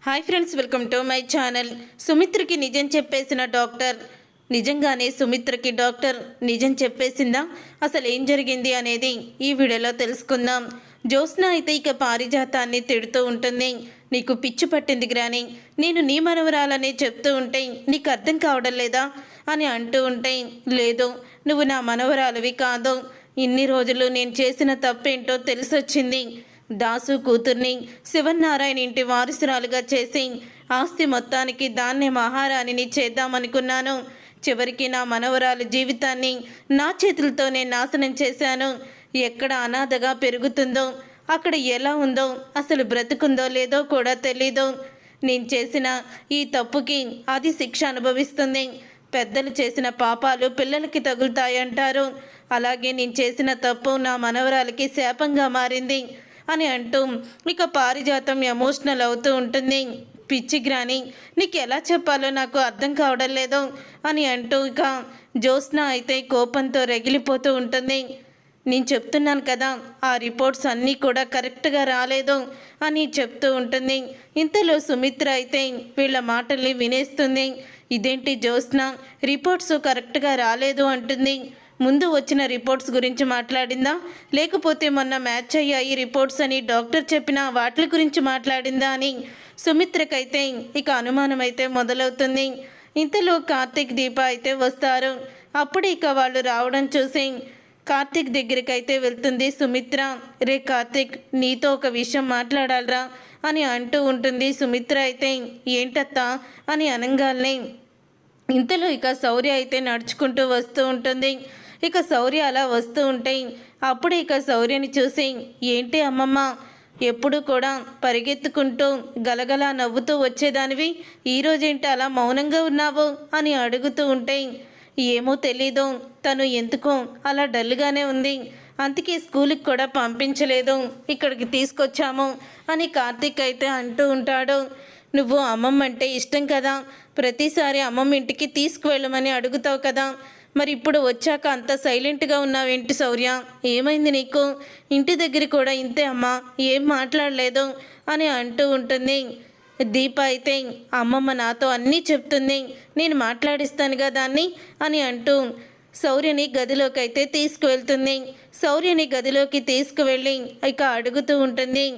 Hi friends, welcome to my channel. సుమిత్రకి నిజం చెప్పేసిన డాక్టర్. నిజంగానే సుమిత్రకి డాక్టర్ నిజం చెప్పేసిందా? అసలు ఏం జరిగింది అనేది ఈ వీడియోలో తెలుసుకుందాం. జ్యోత్స్న అయితే ఇక పారిజాతాన్ని తిడుతూ ఉంటుంది. నీకు పిచ్చి పట్టింది గ్రాని, నేను నీ మనవరాలని చెప్తూ ఉంటే నీకు అర్థం కావడం లేదా అని అంటూ ఉంటే, లేదు నువ్వు నా మనవరాలివి కాదు, ఇన్ని రోజులు నేను చేసిన తప్పేంటో తెలిసొచ్చింది. దాసు కూతుర్ని శివనారాయణ ఇంటి వారసురాలుగా చేసి ఆస్తి మొత్తానికి దాన్నే మహారాణిని చేద్దామనుకున్నాను. చివరికి నా మనవరాలు జీవితాన్ని నా చేతులతోనే నాశనం చేశాను. ఎక్కడ అనాథగా పెరుగుతుందో, అక్కడ ఎలా ఉందో, అసలు బ్రతుకుందో లేదో కూడా తెలీదు. నేను చేసిన ఈ తప్పుకి అది శిక్ష అనుభవిస్తుంది. పెద్దలు చేసిన పాపాలు పిల్లలకి తగులుతాయంటారు. అలాగే నేను చేసిన తప్పు నా మనవరాలకి శాపంగా మారింది అని అంటూ ఇక పారిజాతం ఎమోషనల్ అవుతూ ఉంటుంది. పిచ్చి గ్రాని, నీకు ఎలా చెప్పాలో నాకు అర్థం కావడం లేదు అని అంటూ ఇక జ్యోత్స్న అయితే కోపంతో రగిలిపోతూ ఉంటుంది. నేను చెప్తున్నాను కదా, ఆ రిపోర్ట్స్ అన్నీ కూడా కరెక్ట్గా రాలేదు అని చెప్తూ ఉంటుంది. ఇంతలో సుమిత్ర అయితే వీళ్ళ మాటల్ని వినేస్తుంది. ఇదేంటి జ్యోత్స్న, రిపోర్ట్స్ కరెక్ట్గా రాలేదు అంటుంది. ముందు వచ్చిన రిపోర్ట్స్ గురించి మాట్లాడిందా, లేకపోతే మొన్న మ్యాచ్ అయ్యాయి రిపోర్ట్స్ అని డాక్టర్ చెప్పిన వాటి గురించి మాట్లాడిందా అని సుమిత్రకైతే ఇక అనుమానం అయితే మొదలవుతుంది. ఇంతలో కార్తీక్, దీప అయితే వస్తారు. అప్పుడు ఇక వాళ్ళు రావడం చూసి కార్తీక్ దగ్గరికి అయితే వెళ్తుంది సుమిత్ర. రే కార్తీక్, నీతో ఒక విషయం మాట్లాడాలరా అని అంటూ ఉంటుంది. సుమిత్ర అయితే ఏంటత్తా అని అనగానే ఇంతలో ఇక శౌర్య అయితే నడుచుకుంటూ వస్తూ ఉంటుంది. ఇక శౌర్య అలా వస్తూ ఉంటే అప్పుడు ఇక శౌర్యని చూసి, ఏంటి అమ్మమ్మ, ఎప్పుడు కూడా పరిగెత్తుకుంటూ గలగలా నవ్వుతూ వచ్చేదానివి, ఈరోజేంటి అలా మౌనంగా ఉన్నావు అని అడుగుతూ ఉంటే, ఏమో తెలీదు, తను ఎందుకో అలా డల్గానే ఉంది, అందుకే స్కూల్కి కూడా పంపించలేదు, ఇక్కడికి తీసుకొచ్చాము అని కార్తీక్ అయితే అంటూ ఉంటాడు. నువ్వు అమ్మమ్మ అంటే ఇష్టం కదా, ప్రతిసారి అమ్మమ్మ ఇంటికి తీసుకువెళ్ళమని అడుగుతావు కదా, మరి ఇప్పుడు వచ్చాక అంత సైలెంట్గా ఉన్నావేంటి శౌర్య, ఏమైంది నీకు? ఇంటి దగ్గర కూడా ఇంతే అమ్మా, ఏం మాట్లాడలేదు అని అంటూ ఉంటుంది. దీప అయితే అమ్మమ్మ నాతో అన్నీ చెప్తుంది, నేను మాట్లాడిస్తానుగా దాన్ని అని అంటూ శౌర్యని గదిలోకి అయితే తీసుకువెళ్తుంది. శౌర్యని గదిలోకి తీసుకువెళ్ళి ఇక అడుగుతూ ఉంటుంది.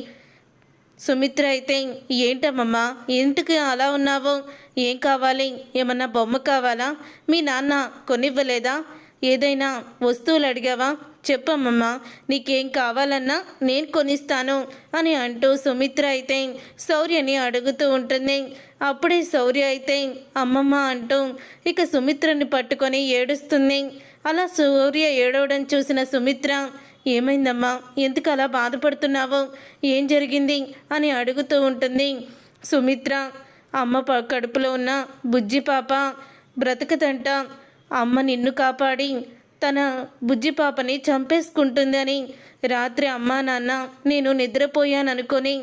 సుమిత్ర అయితే ఏంటమ్మమ్మా, ఇంటికి అలా ఉన్నావు, ఏం కావాలి, ఏమన్నా బొమ్మ కావాలా, మీ నాన్న కొనివ్వలేదా, ఏదైనా వస్తువులు అడిగావా, చెప్పమ్మమ్మా, నీకేం కావాలన్నా నేను కొనిస్తాను అని అంటూ సుమిత్ర అయితే శౌర్యని అడుగుతూ ఉంటుంది. అప్పుడే శౌర్య అయితే అమ్మమ్మ అంటూ ఇక సుమిత్రని పట్టుకొని ఏడుస్తుంది. అలా శౌర్య ఏడవడం చూసిన సుమిత్ర, ఏమైందమ్మా, ఎందుకు అలా బాధపడుతున్నావు, ఏం జరిగింది అని అడుగుతూ ఉంటుంది. సుమిత్ర, అమ్మ కడుపులో ఉన్న బుజ్జి పాప బ్రతకదంట, అమ్మ నిన్ను కాపాడి తన బుజ్జి పాపని చంపేసుకుంటుందని రాత్రి అమ్మా నాన్న నేను నిద్రపోయాననుకొని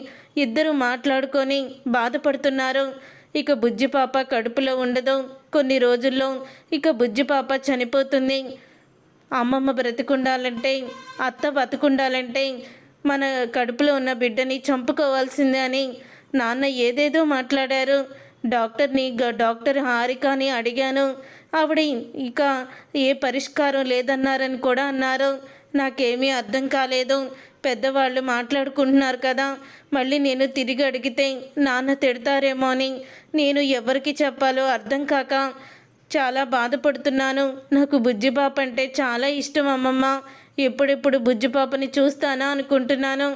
ఇద్దరు మాట్లాడుకొని బాధపడుతున్నారు. ఇక బుజ్జి పాప కడుపులో ఉండదు, కొన్ని రోజుల్లో ఇక బుజ్జి పాప చనిపోతుంది. అమ్మమ్మ బ్రతికుండాలంటే, అత్త బతుకుండాలంటే మన కడుపులో ఉన్న బిడ్డని చంపుకోవాల్సిందే అని నాన్న ఏదేదో మాట్లాడారు. డాక్టర్ హారికని అడిగాను, ఆవిడ ఇక ఏ పరిష్కారం లేదన్నారని కూడా అన్నారు. నాకేమీ అర్థం కాలేదు. పెద్దవాళ్ళు మాట్లాడుకుంటున్నారు కదా, మళ్ళీ నేను తిరిగి అడిగితే నాన్న తిడతారేమో అని నేను ఎవరికి చెప్పాలో అర్థం కాక చాలా బాధపడుతున్నాను. నాకు బుజ్జిపాప అంటే చాలా ఇష్టం అమ్మమ్మ, ఎప్పుడెప్పుడు బుజ్జిపాపని చూస్తానా అనుకుంటున్నాను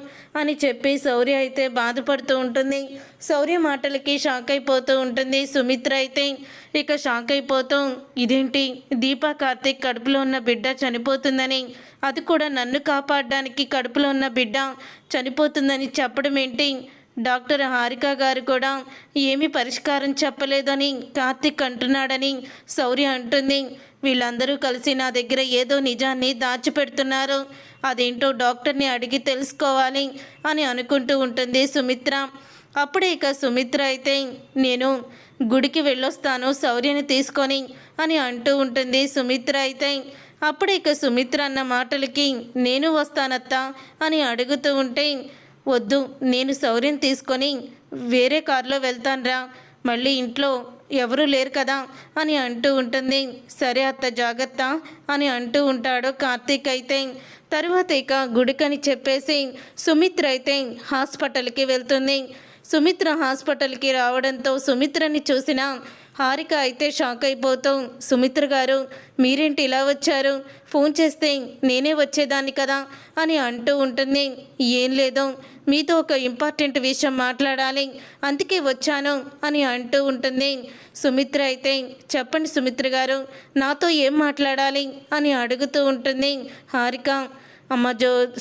అని చెప్పి శౌర్య అయితే బాధపడుతూ ఉంటుంది. శౌర్య మాటలకి షాక్ అయిపోతూ ఉంటుంది. సుమిత్ర అయితే ఇక షాక్ అయిపోతూ, ఇదేంటి, దీపా కార్తీక్ కడుపులో ఉన్న బిడ్డ చనిపోతుందని, అది కూడా నన్ను కాపాడడానికి కడుపులో ఉన్న బిడ్డ చనిపోతుందని చెప్పడం ఏంటి, డాక్టర్ హారిక గారు కూడా ఏమీ పరిష్కారం చెప్పలేదని కార్తీక్ అంటున్నాడని శౌర్య అంటుంది. వీళ్ళందరూ కలిసి నా దగ్గర ఏదో నిజాన్ని దాచిపెడుతున్నారు, అదేంటో డాక్టర్ని అడిగి తెలుసుకోవాలి అని అనుకుంటూ ఉంటుంది సుమిత్ర. అప్పుడే ఇక సుమిత్ర అయితే నేను గుడికి వెళ్ళొస్తాను శౌర్యని తీసుకొని అని అంటూ ఉంటుంది. సుమిత్ర అయితే అప్పుడే ఇక సుమిత్ర అన్న మాటలకి నేను వస్తానత్తా అని అడుగుతూ ఉంటే, వద్దు, నేను శౌర్యం తీసుకొని వేరే కారులో వెళ్తానురా, మళ్ళీ ఇంట్లో ఎవరూ లేరు కదా అని అంటూ ఉంటుంది. సరే అత్త జాగ్రత్త అని అంటూ ఉంటాడు కార్తీక్. అయితే తరువాత ఇక గుడికని చెప్పేసి సుమిత్ర అయితే హాస్పిటల్కి వెళ్తుంది. సుమిత్ర హాస్పిటల్కి రావడంతో సుమిత్రని చూసిన హారిక అయితే షాక్ అయిపోతూ, సుమిత్ర గారు మీరేంటి ఇలా వచ్చారు, ఫోన్ చేస్తే నేనే వచ్చేదాన్ని కదా అని అంటూ ఉంటుంది. ఏం లేదు, మీతో ఒక ఇంపార్టెంట్ విషయం మాట్లాడాలి, అందుకే వచ్చాను అని అంటూ ఉంటుంది. సుమిత్ర అయితే చెప్పండి సుమిత్ర గారు, నాతో ఏం మాట్లాడాలి అని అడుగుతూ ఉంటుంది. హారిక, అమ్మ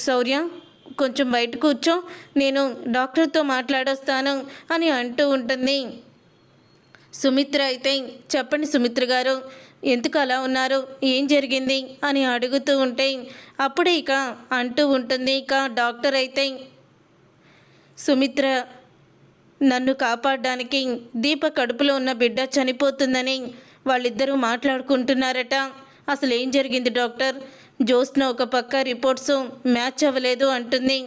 శౌర్య కొంచెం బయట కూర్చో, నేను డాక్టర్తో మాట్లాడొస్తాను అని అంటూ ఉంటుంది. సుమిత్ర అయితే చెప్పండి సుమిత్ర గారు, ఎందుకు అలా ఉన్నారు, ఏం జరిగింది అని అడుగుతూ ఉంటే అప్పుడే ఇక అంటూ ఉంటుంది. ఇక డాక్టర్ అయితే సుమిత్ర నన్ను కాపాడడానికి దీప కడుపులో ఉన్న బిడ్డ చనిపోతుందని వాళ్ళిద్దరూ మాట్లాడుకుంటున్నారట. అసలు ఏం జరిగింది డాక్టర్? జ్యోత్స్న ఒక పక్క రిపోర్ట్స్ మ్యాచ్ అవ్వలేదు అంటుంది,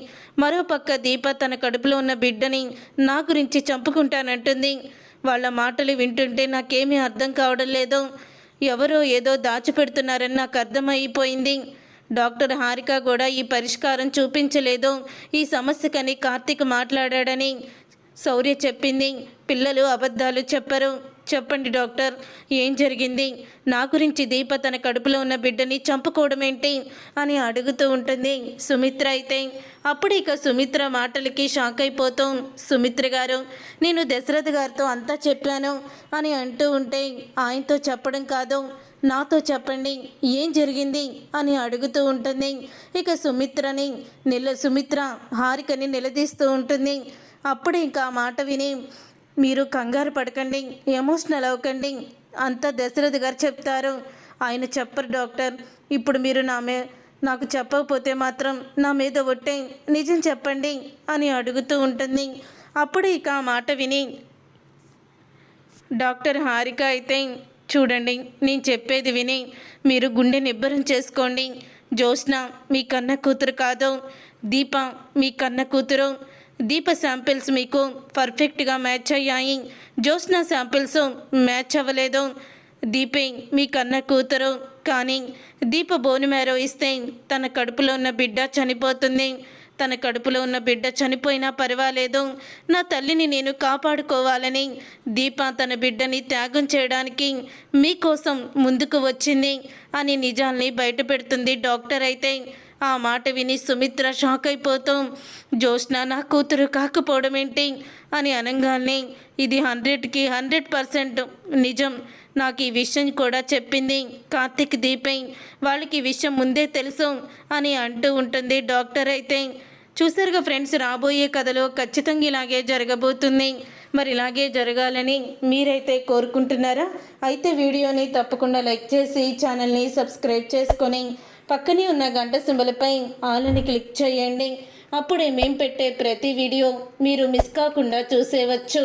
మరో పక్క దీప తన కడుపులో ఉన్న బిడ్డని నా గురించి చంపుకుంటానంటుంది. వాళ్ళ మాటలు వింటుంటే నాకేమీ అర్థం కావడం లేదు, ఎవరో ఏదో దాచిపెడుతున్నారని నాకు అర్థమైపోయింది. డాక్టర్ హారిక కూడా ఈ పరిష్కారం చూపించలేదు, ఈ సమస్యకని కార్తీక్ మాట్లాడాడని శౌర్య చెప్పింది. పిల్లలు అబద్ధాలు చెప్పరు, చెప్పండి డాక్టర్ ఏం జరిగింది, నా గురించి దీప తన కడుపులో ఉన్న బిడ్డని చంపుకోవడం ఏంటి అని అడుగుతూ ఉంటుంది సుమిత్ర. అయితే అప్పుడు ఇక సుమిత్ర మాటలకి షాక్ అయిపోతూ, సుమిత్ర గారు నేను దశరథ్ గారితో అంతా చెప్పాను అని అంటూ ఉంటే, ఆయనతో చెప్పడం కాదు నాతో చెప్పండి ఏం జరిగింది అని అడుగుతూ ఉంటుంది. ఇక సుమిత్ర హారికని నిలదీస్తూ ఉంటుంది. అప్పుడు ఇంకా ఆ మాట విని, మీరు కంగారు పడకండి, ఎమోషనల్ అవ్వకండి, అంతా దశరథ్ గారు చెప్తారు, ఆయన చెప్పరు డాక్టర్. ఇప్పుడు మీరు నాకు చెప్పకపోతే మాత్రం నా మీద ఒట్టే, నిజం చెప్పండి అని అడుగుతూ ఉంటుంది. అప్పుడు ఇక ఆ మాట విని డాక్టర్ హారిక అయితే చూడండి, నేను చెప్పేది విని మీరు గుండె నిబ్బరం చేసుకోండి. జ్యోత్స్న మీ కన్న కూతురు కాదు, దీప మీ కన్న కూతురు. దీప శాంపిల్స్ మీకు పర్ఫెక్ట్గా మ్యాచ్ అయ్యాయి, జ్యోత్స్న శాంపిల్స్ మ్యాచ్ అవ్వలేదు. దీపే మీ కన్న కూతురు, కానీ దీప బోన్ మ్యారో ఇస్తే తన కడుపులో ఉన్న బిడ్డ చనిపోతుంది. తన కడుపులో ఉన్న బిడ్డ చనిపోయినా పర్వాలేదు, నా తల్లిని నేను కాపాడుకోవాలని దీప తన బిడ్డని త్యాగం చేయడానికి మీకోసం ముందుకు వచ్చింది అని నిజాల్ని బయట పెడుతుంది డాక్టర్. అయితే ఆ మాట విని సుమిత్ర షాక్ అయిపోతూ, జ్యోత్స్న నా కూతురు కాకపోవడం ఏంటి అని అనగానే, ఇది 100కి 100% నిజం, నాకు ఈ విషయం కూడా చెప్పింది కార్తీక్ దీపే, వాళ్ళకి ఈ విషయం ముందే తెలుసు అని అంటూ ఉంటుంది డాక్టర్. అయితే చూసారుగా ఫ్రెండ్స్, రాబోయే కథలో ఖచ్చితంగా ఇలాగే జరగబోతుంది. మరి ఇలాగే జరగాలని మీరైతే కోరుకుంటున్నారా? అయితే వీడియోని తప్పకుండా లైక్ చేసి ఛానల్ని సబ్స్క్రైబ్ చేసుకొని పక్కనే ఉన్న గంట సింబల్పై ఆల్ అని క్లిక్ చేయండి. అప్పుడే మేము పెట్టే ప్రతి వీడియో మీరు మిస్ కాకుండా చూసేవచ్చు.